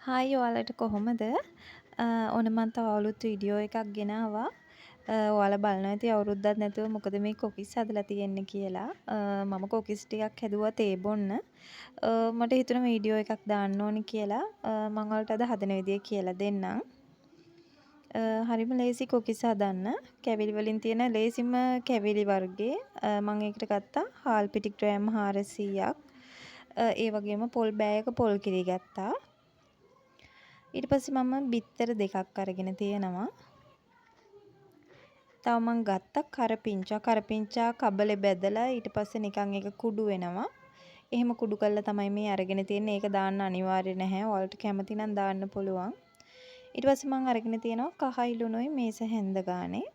Hi ඔයාලට කොහොමද? ඔන්න මම තව අලුත් වීඩියෝ එකක් ගෙනාවා. ඔයාලා බලනවා ඇති අවුරුද්දක් නැතුව මොකද මේ කොකිස් හදලා තියෙන්නේ කියලා. මම කොකිස් ටිකක් හැදුවා තේ බොන්න. මට හිතුණා වීඩියෝ එකක් දාන්න ඕනි කියලා. මම ඔයාලට අද හදන විදිය කියලා දෙන්නම්. හරිම ලේසි කොකිස් හදන්න. කැවිලි වලින් තියෙන ලේසිම කැවිලි වර්ගේ. මම ඒකට ගත්තා හාල් පිටි ග්‍රෑම් 400ක්. ඒ වගේම පොල් බෑයක පොල් කිරි ගත්තා. ඊට පස්සේ මම බිත්තර දෙකක් අරගෙන තියෙනවා. තව මම ගත්තා කරපිංචා. කරපිංචා කබලේ බැදලා ඊට පස්සේ නිකන් ඒක කුඩු වෙනවා. එහෙම කුඩු කරලා තමයි මේ අරගෙන තියෙන්නේ. ඒක දාන්න අනිවාර්ය නැහැ. ඔයාලට කැමති නම් දාන්න පුළුවන්. ඊට පස්සේ මම අරගෙන තියෙනවා කහයි ලුණුයි මේස හැන්ද ගානේ.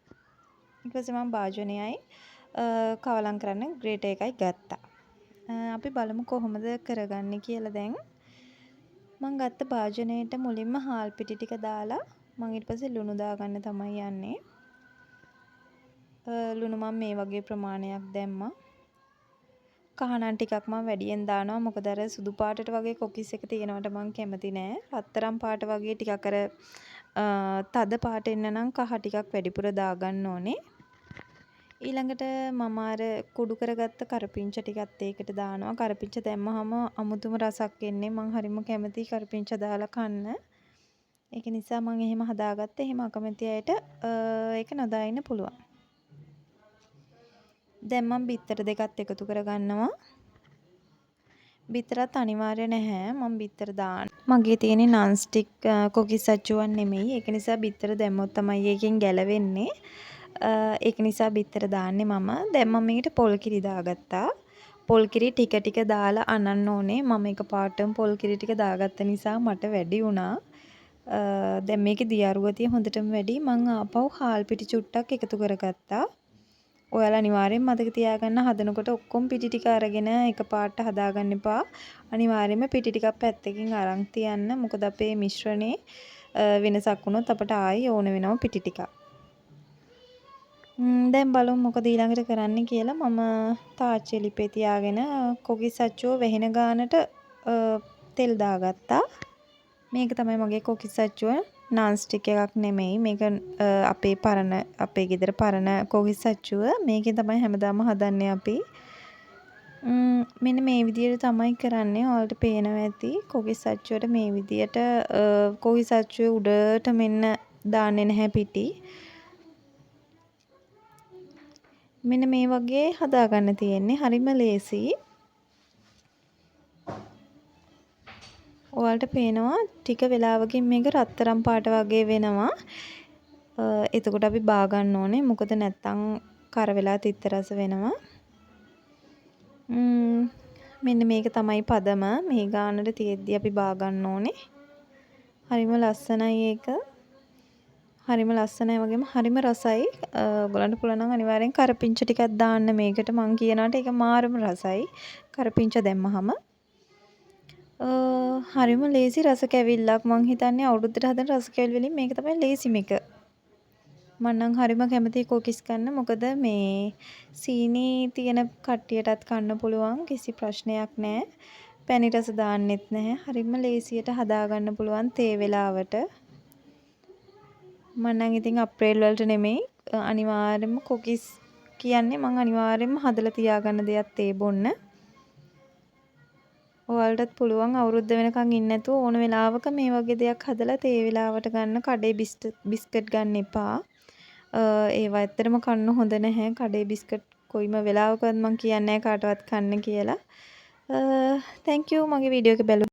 ඊට පස්සේ මම භාජනයයි කවලම් කරන්න ග්‍රේටර් එකයි ගත්තා. අපි බලමු කොහොමද කරගන්නේ කියලා දැන්. මම ගත්ත භාජනයේට මුලින්ම හාල් පිටි ටික දාලා මම ඊට පස්සේ ලුණු දාගන්න තමයි යන්නේ. ලුණු මම මේ වගේ ප්‍රමාණයක් දැම්මා. කහනන් ටිකක් මම වැඩියෙන් දානවා. මොකද අර සුදු පාටට වගේ කොකිස් එක තියෙනවට මම කැමති නෑ. රත්තරන් පාට වගේ ටිකක් අර තද පාට එන්න නම් කහ ටිකක් වැඩිපුර දාගන්න ඕනේ. ඊළඟට මම අර කුඩු කරගත්ත කරපිංච ටිකත් ඒකට දානවා. කරපිංච දැම්මහම අමුතුම රසක් එන්නේ. මම හරිම කැමතියි කරපිංච දාලා කන්න. ඒක නිසා මම එහෙම හදාගත්තා. එහෙම අකමැති අයට ඒක නොදා ඉන්න පුළුවන්. දැන් මම බිත්තර දෙකත් එකතු කරගන්නවා. බිත්තරත් අනිවාර්ය නැහැ. මම බිත්තර දාන්න. මගේ තියෙන්නේ non stick කොකිස් සච්චුවක් නෙමෙයි. ඒක නිසා බිත්තර දැම්මොත් තමයි ඒකෙන් ගැලවෙන්නේ. ඒක නිසා බිත්තර දාන්නේ මම. දැන් මම මේකට පොල් කිරි දාගත්තා. පොල් කිරි ටික ටික දාලා අනන්න ඕනේ. මම එකපාරටම පොල් කිරි ටික දාගත්ත නිසා මට වැඩි වුණා. දැන් මේකේ දියරුගතිය හොඳටම වැඩි. මම ආපහු හාල් පිටි චුට්ටක් එකතු කරගත්තා. ඔයාලා අනිවාර්යෙන් මතක තියාගන්න හදනකොට ඔක්කොම පිටි ටික අරගෙන එකපාරට හදාගන්න එපා. අනිවාර්යෙන්ම පිටි ටිකක් පැත්තකින් අරන් තියන්න. මොකද අපේ මිශ්‍රණේ වෙනසක් වුණොත් අපට ආයි ඕන වෙනවා පිටි ටිකක්. දැන් බලමු මොකද ඊළඟට කරන්න කියලා. මම තාච්චි ලිපේ තියාගෙන කොකිස් සච්චුව වෙහෙන ගානට තෙල් දාගත්තා. මේක තමයි මගේ කොකිස් සච්චුව. non stick එකක් නෙමෙයි. මේක අපේ ගෙදර පරණ කොකිස් සච්චුව. මේකෙන් තමයි හැමදාම හදන්නේ අපි. මෙන්න මේ විදියට තමයි කරන්නේ. ඔයාලට පේනවා ඇති කොකිස් සච්චුවට මේ විදියට කොකිස් සච්චුවේ උඩට මෙන්න දාන්නේ නැහැ පිටි. මෙන්න මේ වගේ හදාගන්න තියෙන්නේ. හරිම ලේසි. ඔයාලට පේනවා ටික වෙලාවකින් මේක රත්තරන් පාට වගේ වෙනවා. එතකොට අපි බා ගන්න ඕනේ. මොකද නැත්තම් කර වෙලා තිත්ත රස වෙනවා. මෙන්න මේක තමයි පදම. මේ ගානට තියෙද්දි අපි බා ගන්න ඕනේ. හරිම ලස්සනයි ඒක. හරිම ලස්සනයි වගේම හරිම රසයි. ඔයගලන්ට පුළුවන් නම් අනිවාර්යෙන් කරපිංච ටිකක් දාන්න මේකට. මං කියනවාට ඒක මාරම රසයි. කරපිංච දැම්මහම හරිම ලේසි රස කැවිල්ලක්. මං හිතන්නේ අවුරුද්දට හදන රස කැවිලි වලින් මේක තමයි ලේසිම එක. මම නම් හරිම කැමතියි කොකිස් කන්න. මොකද මේ සීනි තියෙන කට්ටියටත් කන්න පුළුවන්. කිසි ප්‍රශ්නයක් නැහැ. පැණි රස දාන්නෙත් නැහැ. හරිම ලේසියට හදාගන්න පුළුවන් තේ වෙලාවට. මම නම් ඉතින් අප්‍රේල් වලට නෙමෙයි අනිවාර්යෙන්ම කොකිස් කියන්නේ මම අනිවාර්යෙන්ම හදලා තියාගන්න දෙයක් තේ බොන්න. ඔයාලටත් පුළුවන් අවුරුද්ද වෙනකන් ඉන්නේ නැතුව ඕන වෙලාවක මේ වගේ දෙයක් හදලා තේ වෙලාවට ගන්න. කඩේ බිස්කට් ගන්න එපා. ඒවා ඇත්තටම කන්න හොඳ නැහැ. කඩේ බිස්කට් කොයිම වෙලාවකවත් මම කියන්නේ නැහැ කාටවත් කන්න කියලා. thank you මගේ වීඩියෝ එක බැලුවා.